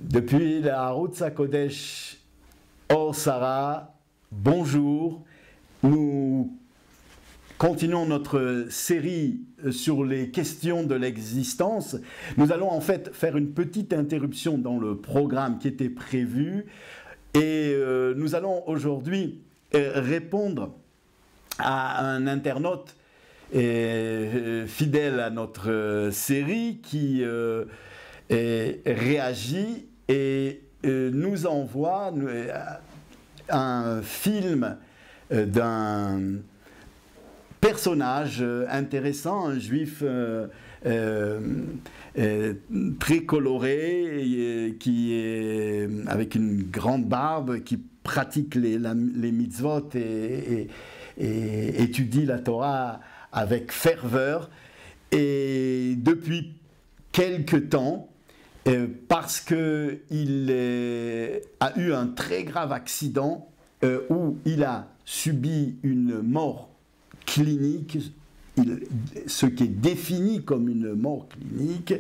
Depuis la Arutz HaKodesh Or Sarah, bonjour. Nous continuons notre série sur les questions de l'existence. Nous allons en fait faire une petite interruption dans le programme qui était prévu et nous allons aujourd'hui répondre à un internaute fidèle à notre série qui réagit et nous envoie un film d'un personnage intéressant, un juif très coloré, qui est avec une grande barbe, qui pratique les mitzvot et étudie la Torah avec ferveur. Et depuis quelque temps, parce qu'il a eu un très grave accident où il a subi une mort clinique, ce qui est défini comme une mort clinique,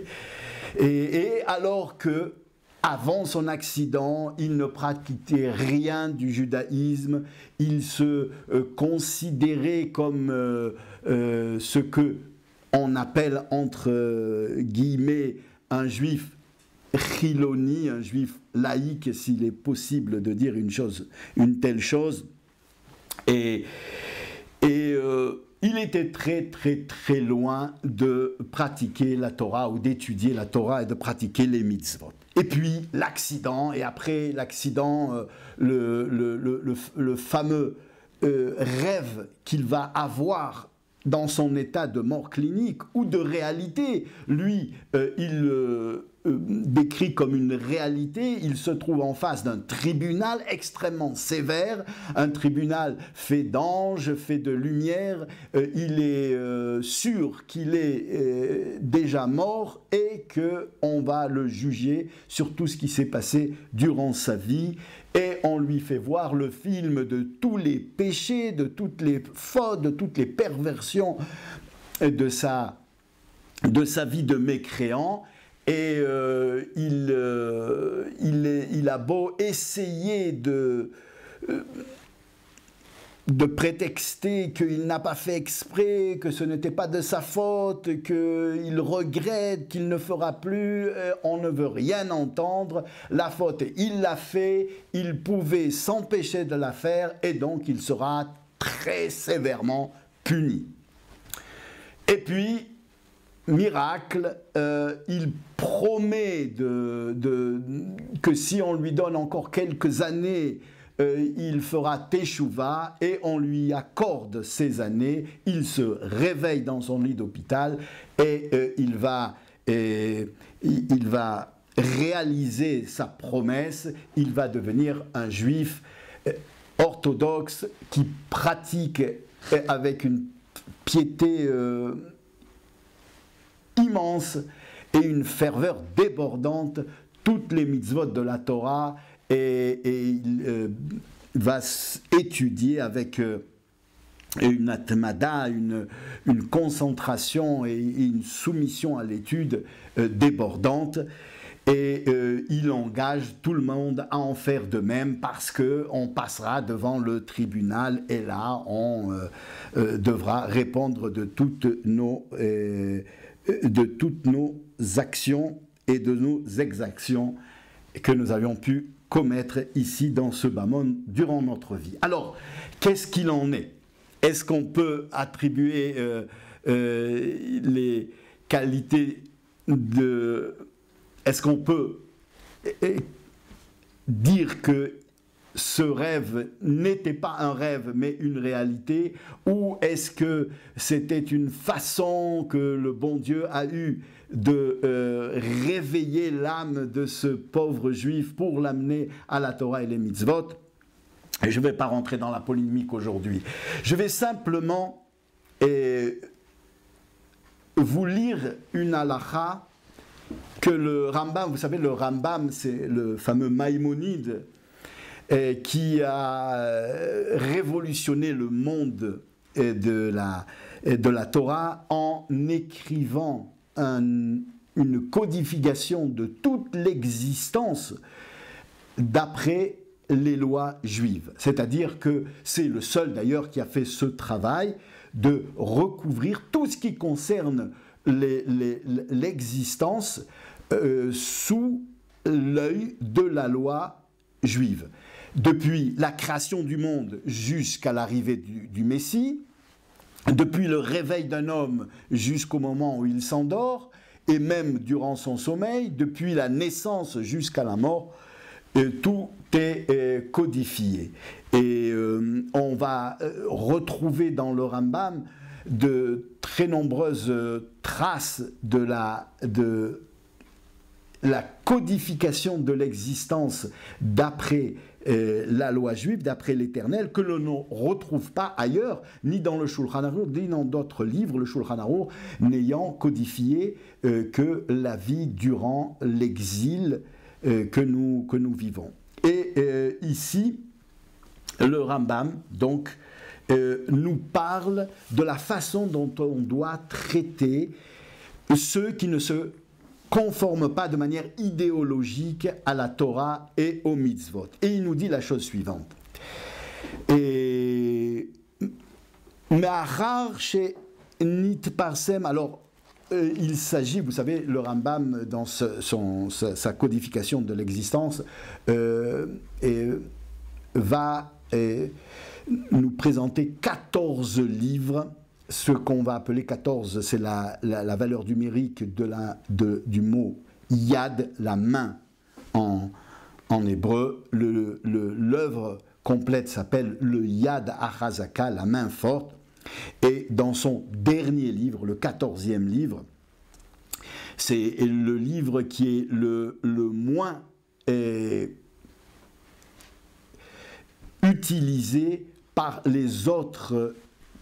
et alors que avant son accident, il ne pratiquait rien du judaïsme, il se considérait comme ce que on appelle entre guillemets un juif chiloni, un juif laïque, s'il est possible de dire une telle chose. Et il était très loin de pratiquer la Torah ou d'étudier la Torah et de pratiquer les mitzvot. Et puis l'accident, et après l'accident, le fameux rêve qu'il va avoir dans son état de mort clinique ou de réalité. Lui, il décrit comme une réalité, il se trouve en face d'un tribunal extrêmement sévère, un tribunal fait d'anges, fait de lumière, il est sûr qu'il est déjà mort et qu'on va le juger sur tout ce qui s'est passé durant sa vie, et on lui fait voir le film de tous les péchés, de toutes les fautes, de toutes les perversions de sa vie de mécréant. Et il a beau essayer de prétexter qu'il n'a pas fait exprès, que ce n'était pas de sa faute, qu'il regrette, qu'il ne fera plus, on ne veut rien entendre. La faute, il l'a fait, il pouvait s'empêcher de la faire, et donc il sera très sévèrement puni. Et puis, miracle, il promet que si on lui donne encore quelques années, il fera teshuva, et on lui accorde ces années. Il se réveille dans son lit d'hôpital et il va réaliser sa promesse. Il va devenir un juif orthodoxe qui pratique avec une piété immense et une ferveur débordante toutes les mitzvot de la Torah, et il va étudier avec une atmada, une concentration et une soumission à l'étude débordante, et il engage tout le monde à en faire de même, parce qu'on passera devant le tribunal et là on devra répondre de toutes nos actions et de nos exactions que nous avions pu commettre ici dans ce bas monde durant notre vie. Alors, qu'est-ce qu'il en est? Est-ce qu'on peut attribuer les qualités de... Est-ce qu'on peut dire que ce rêve n'était pas un rêve mais une réalité, ou est-ce que c'était une façon que le bon Dieu a eu de réveiller l'âme de ce pauvre juif pour l'amener à la Torah et les mitzvot? Et je ne vais pas rentrer dans la polémique aujourd'hui. Je vais simplement vous lire une halakha que le Rambam, vous savez, le Rambam, c'est le fameux Maïmonide, qui a révolutionné le monde de la Torah en écrivant un une codification de toute l'existence d'après les lois juives. C'est-à-dire que c'est le seul d'ailleurs qui a fait ce travail de recouvrir tout ce qui concerne l'existence sous l'œil de la loi juive. Depuis la création du monde jusqu'à l'arrivée du Messie, depuis le réveil d'un homme jusqu'au moment où il s'endort, et même durant son sommeil, depuis la naissance jusqu'à la mort, tout est codifié. Et on va retrouver dans le Rambam de très nombreuses traces de la codification de l'existence d'après la loi juive, d'après l'Éternel, que l'on ne retrouve pas ailleurs, ni dans le Shulchan Aruch, ni dans d'autres livres, le Shulchan Aruch n'ayant codifié que la vie durant l'exil que nous vivons. Et ici, le Rambam, donc, nous parle de la façon dont on doit traiter ceux qui ne se conforment pas de manière idéologique à la Torah et aux mitzvot. Et il nous dit la chose suivante. Et alors, il s'agit, vous savez, le Rambam, dans sa codification de l'existence, va nous présenter 14 livres. Ce qu'on va appeler 14, c'est la valeur numérique du mot yad, la main en hébreu. L'œuvre complète s'appelle le Yad HaChazaka, la main forte. Et dans son dernier livre, le 14e livre, c'est le livre qui est le moins utilisé par les autres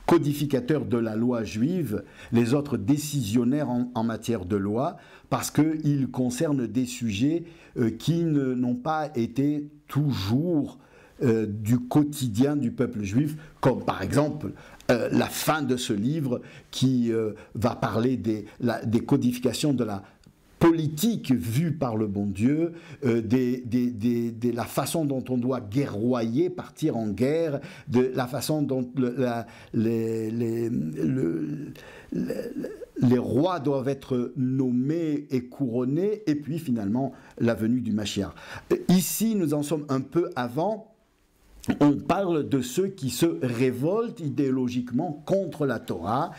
codificateurs de la loi juive, les autres décisionnaires en matière de loi, parce qu'il concerne des sujets qui n'ont pas été toujours du quotidien du peuple juif, comme par exemple la fin de ce livre qui va parler des codifications de la politique vue par le bon Dieu, de la façon dont on doit guerroyer, partir en guerre, de la façon dont les rois doivent être nommés et couronnés, et puis finalement la venue du Mashiach. Ici, nous en sommes un peu avant. On parle de ceux qui se révoltent idéologiquement contre la Torah,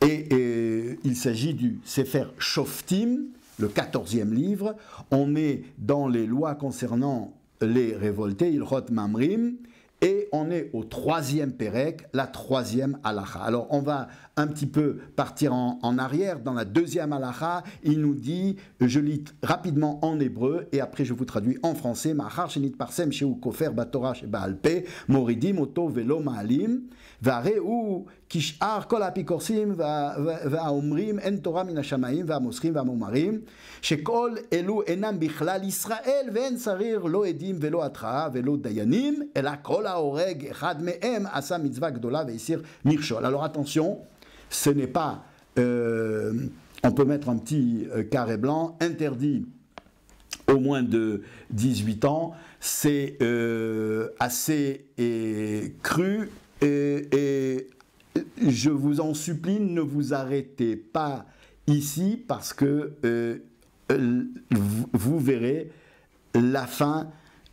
et il s'agit du Sefer Shoftim, le 14e livre. On est dans les lois concernant les révoltés, Ilchot Mamrim, et on est au 3e Pérec, la 3e halakha. Alors on va un petit peu partir en arrière. Dans la 2e halakha, il nous dit, je lis rapidement en hébreu et après je vous traduis en français, Machar shenit parsem sheu kofer batorah sheba'alpe moridim oto velo ma'alim והראו כשאר כל האפיקורסים והאומרים אין תורה מן השמיים והמוסרים והמומרים שכל אלו אינם בכלל ישראל ואין שריר לא עדים ולא התראה ולא דיינים אלא כל ההורג אחד מהם עשה מצווה גדולה והסיר מכשול. Alors attention, ce n'est pas on peut mettre un petit carré blanc interdit au moins de 18 ans, c'est assez cru. Et je vous en supplie, ne vous arrêtez pas ici parce que vous verrez, la fin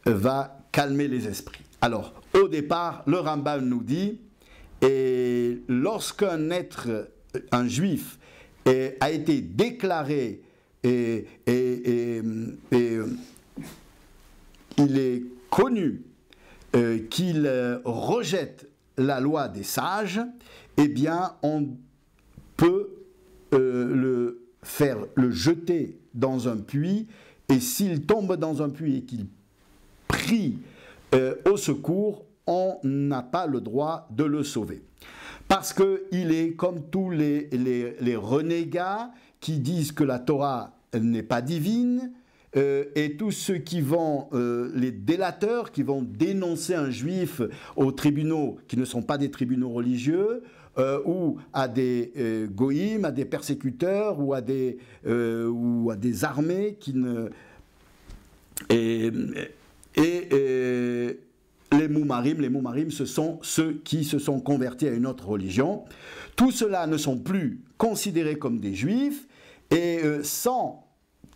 va calmer les esprits. Alors, au départ, le Rambam nous dit, et lorsqu'un être, un juif, a été déclaré et il est connu qu'il rejette la loi des sages, eh bien, on peut le jeter dans un puits, et s'il tombe dans un puits et qu'il prie au secours, on n'a pas le droit de le sauver. Parce qu'il est comme tous les renégats qui disent que la Torah n'est pas divine, et tous ceux qui vont, les délateurs, qui vont dénoncer un juif aux tribunaux qui ne sont pas des tribunaux religieux, ou à des goïms, à des persécuteurs, ou à des armées qui ne... Les moumarim, ce sont ceux qui se sont convertis à une autre religion. Tous ceux-là ne sont plus considérés comme des juifs, et sans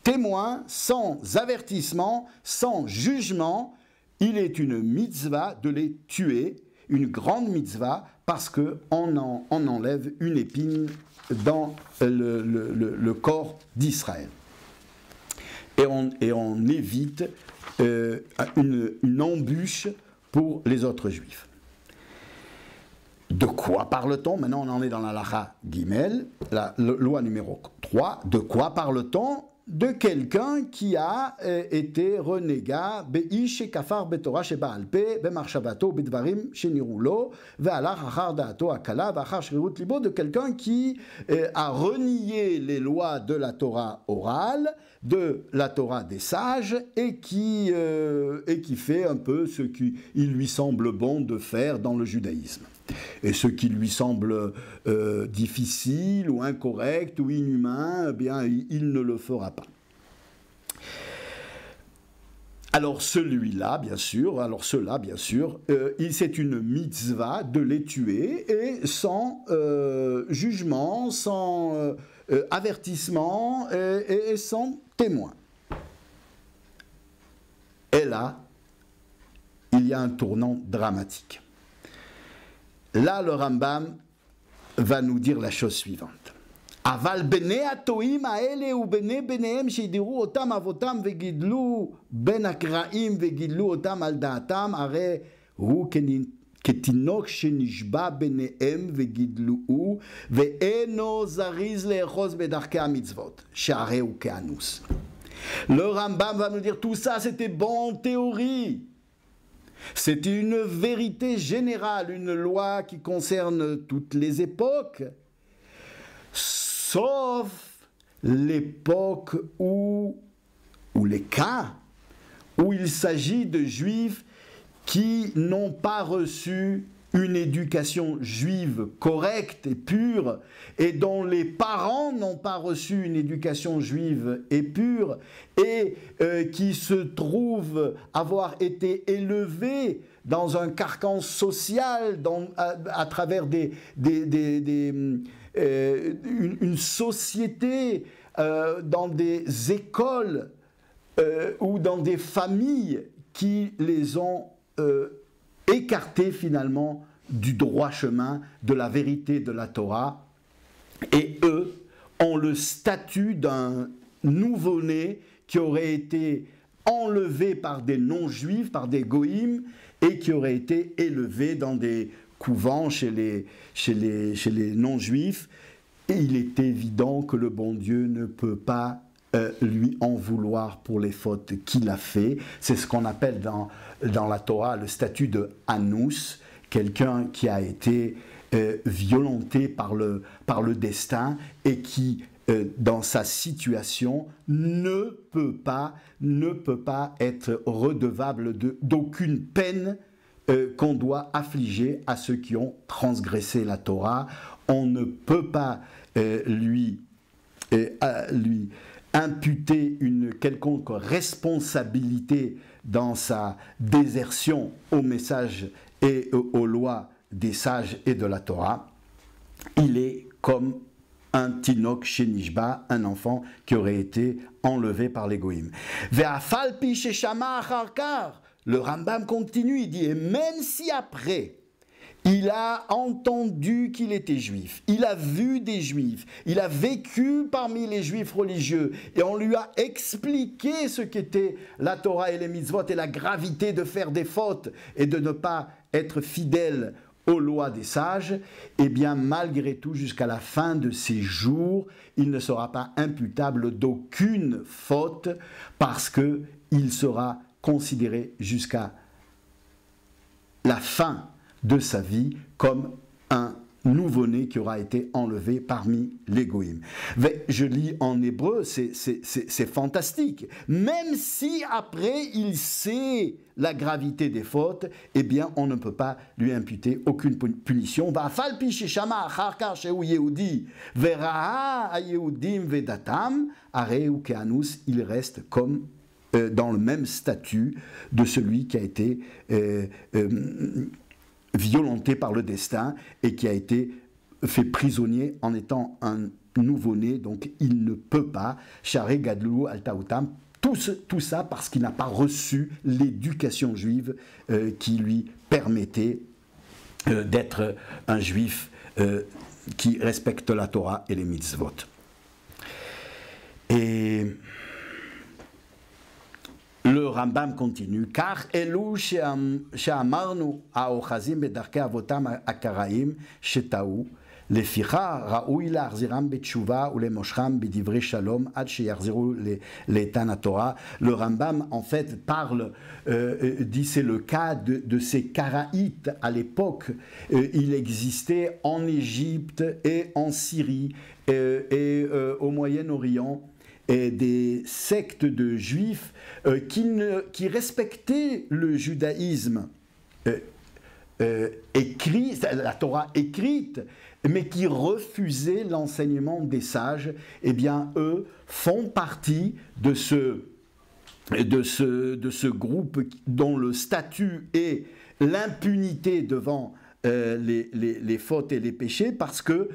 témoin, sans avertissement, sans jugement, il est une mitzvah de les tuer, une grande mitzvah, parce qu'on enlève une épine dans le corps d'Israël. Et on évite une embûche pour les autres juifs. De quoi parle-t-on? Maintenant, on en est dans la Lacha Gimel, la loi numéro 3. De quoi parle-t-on? De quelqu'un qui a été renégat, Beish shekafar betorah sheba'al peh, bemarshavato, bedvarim sheniru lo, ve'alach achar da'ato akala, ve'achar shrirut libo, de quelqu'un qui a renié les lois de la Torah orale, de la Torah des sages, et qui fait un peu ce qu'il lui semble bon de faire dans le judaïsme. Et ce qui lui semble difficile ou incorrect ou inhumain, eh bien, il ne le fera pas. Alors ceux-là, bien sûr, c'est une mitzvah de les tuer, et sans jugement, sans avertissement et sans témoin. Et là, il y a un tournant dramatique. Là, le Rambam va nous dire la chose suivante. Aval bene atoim haele u bene benehem shidiru otam avotam vegidlu ben akraim vegidlu otam al daatam are hu ketinok shenishba benehem vegidlu ve'eno zariz le'echos bedarkei hamitzvot she'are hu ke'anus. Le Rambam va nous dire tout ça, c'était bon en théorie. C'était une vérité générale, une loi qui concerne toutes les époques, sauf l'époque ou les cas où il s'agit de juifs qui n'ont pas reçu une éducation juive correcte et pure, et dont les parents n'ont pas reçu une éducation juive et pure, et qui se trouvent avoir été élevés dans un carcan social, à travers une société, dans des écoles ou dans des familles qui les ont écartés finalement du droit chemin, de la vérité de la Torah, et eux ont le statut d'un nouveau-né qui aurait été enlevé par des non-juifs, par des goïms, et qui aurait été élevé dans des couvents chez les non-juifs. Et il est évident que le bon Dieu ne peut pas lui en vouloir pour les fautes qu'il a fait. C'est ce qu'on appelle dans la Torah le statut de Anus, quelqu'un qui a été violenté par le destin et qui, dans sa situation, ne peut pas être redevable d'aucune peine qu'on doit affliger à ceux qui ont transgressé la Torah. On ne peut pas lui imputer une quelconque responsabilité dans sa désertion au message et aux lois des sages et de la Torah. Il est comme un tinok shenishba, un enfant qui aurait été enlevé par les goïms. Ve'afal pi sheshama achar kar, le Rambam continue, il dit, et même si après il a entendu qu'il était juif, il a vu des juifs, il a vécu parmi les juifs religieux, et on lui a expliqué ce qu'était la Torah et les mitzvot et la gravité de faire des fautes et de ne pas être fidèle aux lois des sages, et bien malgré tout, jusqu'à la fin de ses jours, il ne sera pas imputable d'aucune faute, parce qu'il sera considéré jusqu'à la fin de sa vie comme un nouveau-né qui aura été enlevé parmi les goïms. Je lis en hébreu, c'est fantastique. Même si après il sait la gravité des fautes, eh bien on ne peut pas lui imputer aucune punition. Il reste comme dans le même statut de celui qui a été violenté par le destin et qui a été fait prisonnier en étant un nouveau-né, donc il ne peut pas, Share Gadlou Altaoutam, tout ça parce qu'il n'a pas reçu l'éducation juive qui lui permettait d'être un juif qui respecte la Torah et les mitzvot. Et le Rambam continue, car Elou she'amarnu ha'ochazim bedarkei avotam akaraim shetaou leficha raoui la'achziram betshuva ulemoshram bedivrei shalom ad sheyachziru le'etan Torah. Le Rambam en fait parle, dit c'est le cas de ces Karaïtes à l'époque. Il existait en Égypte et en Syrie et au Moyen-Orient. Et des sectes de juifs qui respectaient le judaïsme écrit, la Torah écrite, mais qui refusaient l'enseignement des sages. Eh bien, eux font partie de ce groupe dont le statut est l'impunité devant les fautes et les péchés parce que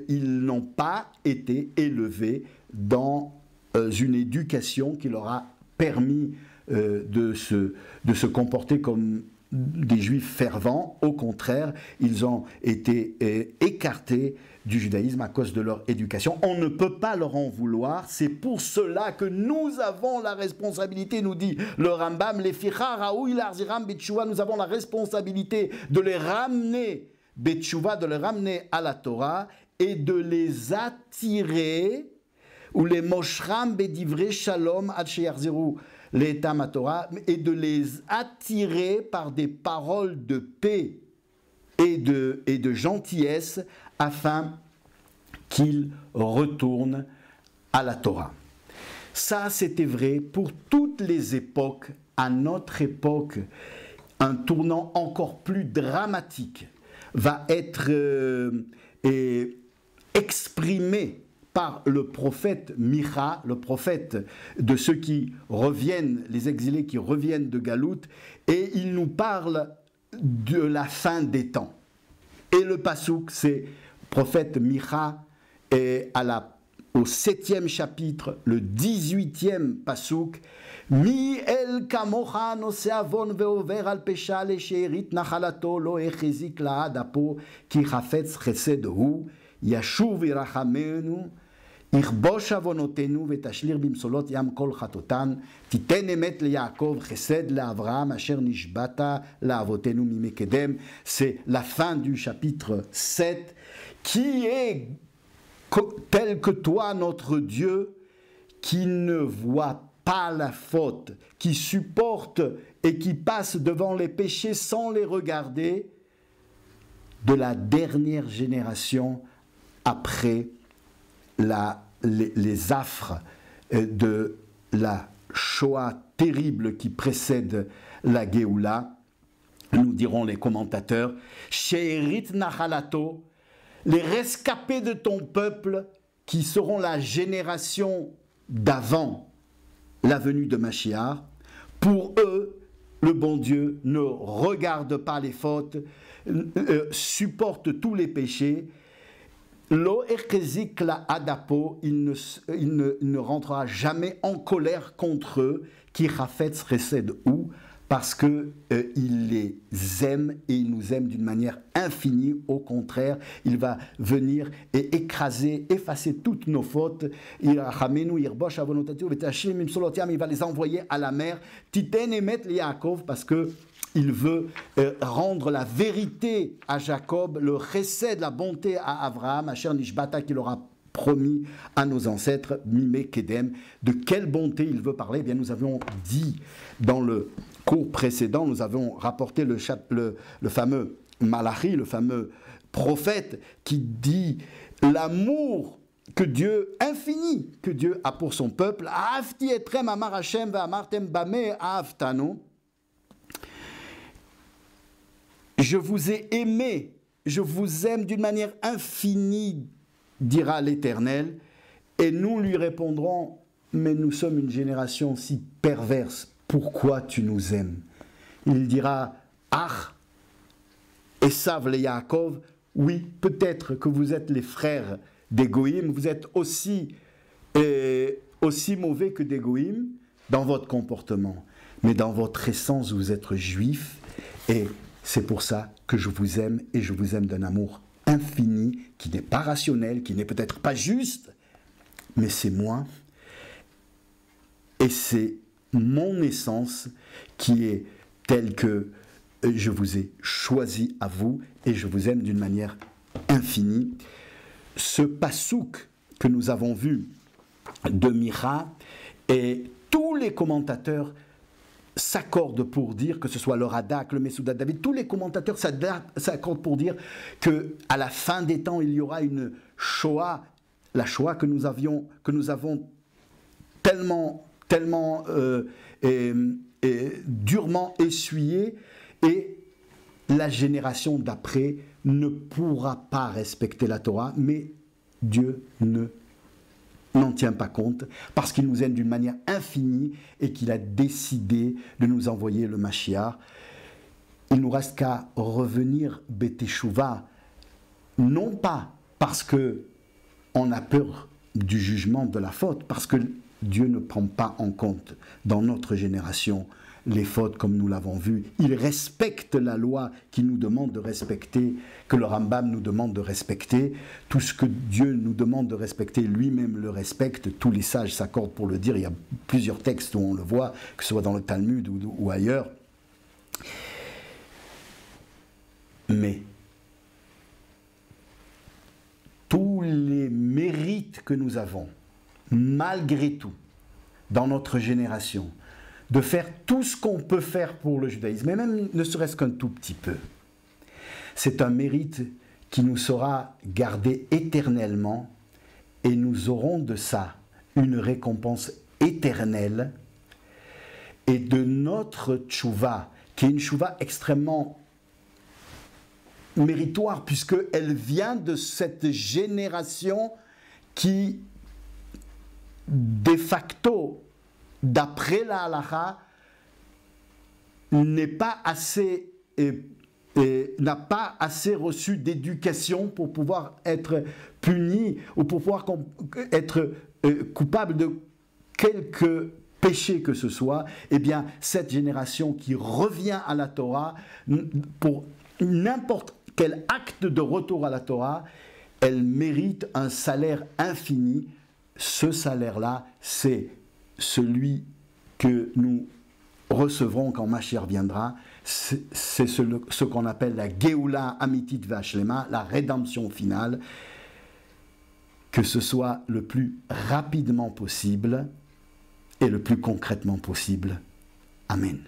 ils n'ont pas été élevés dans une éducation qui leur a permis de se comporter comme des juifs fervents. Au contraire, ils ont été écartés du judaïsme à cause de leur éducation. On ne peut pas leur en vouloir. C'est pour cela que nous avons la responsabilité, nous dit le Rambam, les ficha raoui l'arziram betchouva, nous avons la responsabilité de les ramener betchouva, de les ramener à la Torah et de les attirer ou les moshram bedivrei shalom ad sheyachziru le'etam Torah, et de les attirer par des paroles de paix et de gentillesse afin qu'ils retournent à la Torah. Ça, c'était vrai pour toutes les époques. À notre époque, un tournant encore plus dramatique va être exprimé par le prophète Micha, le prophète de ceux qui reviennent, les exilés qui reviennent de Galout, et il nous parle de la fin des temps. Et le pasouk, c'est prophète Micha, et au 7e chapitre, le 18e pasouk, Mi el kamocha nose avon veover al pesha le she'erit nachalato lo echezik la'ad apo ki chafetz chesed hu yashuv irachamenu יכבוש עוונותינו ותשליר במסולות ים כל חטאותן, תיתן אמת ליעקב, חסד לאברהם, אשר נשבעת לאבותינו מימי קדם. C'est la fin du chapitre 7, qui est tel que toi, notre Dieu, qui ne voit pas la faute, qui supporte et qui passe devant les péchés sans les regarder, de la dernière génération après les affres de la Shoah terrible qui précède la Géoula, nous diront les commentateurs, She'erit Nachalato, les rescapés de ton peuple qui seront la génération d'avant la venue de Mashiach, pour eux, le bon Dieu ne regarde pas les fautes, supporte tous les péchés. Lo echezik la adapo, il ne rentrera jamais en colère contre eux, qui rafetz resed ou, parce que il les aime et il nous aime d'une manière infinie. Au contraire, il va venir et écraser, effacer toutes nos fautes. Il va les envoyer à la mer. Titen emet li Yaakov, parce que il veut rendre la vérité à Jacob, le chesed, la bonté à Abraham, Asher Nishbata, qu'il aura promis à nos ancêtres, Mimé Kedem. De quelle bonté il veut parler? Eh bien, nous avions dit dans le cours précédent, nous avons rapporté le fameux Malachi, le fameux prophète qui dit l'amour que Dieu, infini, que Dieu a pour son peuple. Ahavti etrem amar Hashem ve'amartem bameh ahavtanu. Je vous ai aimé, je vous aime d'une manière infinie, dira l'Éternel, et nous lui répondrons, mais nous sommes une génération si perverse, pourquoi tu nous aimes? Il dira, ah, Esav le Yaakov, oui, peut-être que vous êtes les frères des Goïm, vous êtes aussi mauvais que des Goïm dans votre comportement, mais dans votre essence, vous êtes juifs, et c'est pour ça que je vous aime, et je vous aime d'un amour infini, qui n'est pas rationnel, qui n'est peut-être pas juste, mais c'est moi, et c'est mon essence qui est telle que je vous ai choisi à vous, et je vous aime d'une manière infinie. Ce passouk que nous avons vu de Mira, et tous les commentateurs s'accordent pour dire, que ce soit le Radak, le Messouda David, tous les commentateurs s'accordent pour dire qu'à la fin des temps, il y aura une Shoah, la Shoah que nous avons tellement durement essuyée, et la génération d'après ne pourra pas respecter la Torah, mais Dieu n'en tient pas compte, parce qu'il nous aime d'une manière infinie et qu'il a décidé de nous envoyer le Mashiach. Il ne nous reste qu'à revenir Beteshuvah, non pas parce qu'on a peur du jugement de la faute, parce que Dieu ne prend pas en compte dans notre génération les fautes comme nous l'avons vu. Il respecte la loi qu'il nous demande de respecter, que le Rambam nous demande de respecter. Tout ce que Dieu nous demande de respecter, lui-même le respecte. Tous les sages s'accordent pour le dire. Il y a plusieurs textes où on le voit, que ce soit dans le Talmud ou ailleurs. Mais tous les mérites que nous avons, malgré tout, dans notre génération, de faire tout ce qu'on peut faire pour le judaïsme, et même ne serait-ce qu'un tout petit peu, c'est un mérite qui nous sera gardé éternellement, et nous aurons de ça une récompense éternelle, et de notre tchouva, qui est une tchouva extrêmement méritoire, puisqu'elle vient de cette génération qui, de facto, d'après la halakha, n'a pas assez reçu d'éducation pour pouvoir être puni ou pour pouvoir être coupable de quelque péché que ce soit. Eh bien, cette génération qui revient à la Torah, pour n'importe quel acte de retour à la Torah, elle mérite un salaire infini. Ce salaire-là, c'est celui que nous recevrons quand Mashiach viendra. C'est ce qu'on appelle la Geoula Amitit Vashlema, la rédemption finale, que ce soit le plus rapidement possible et le plus concrètement possible. Amen.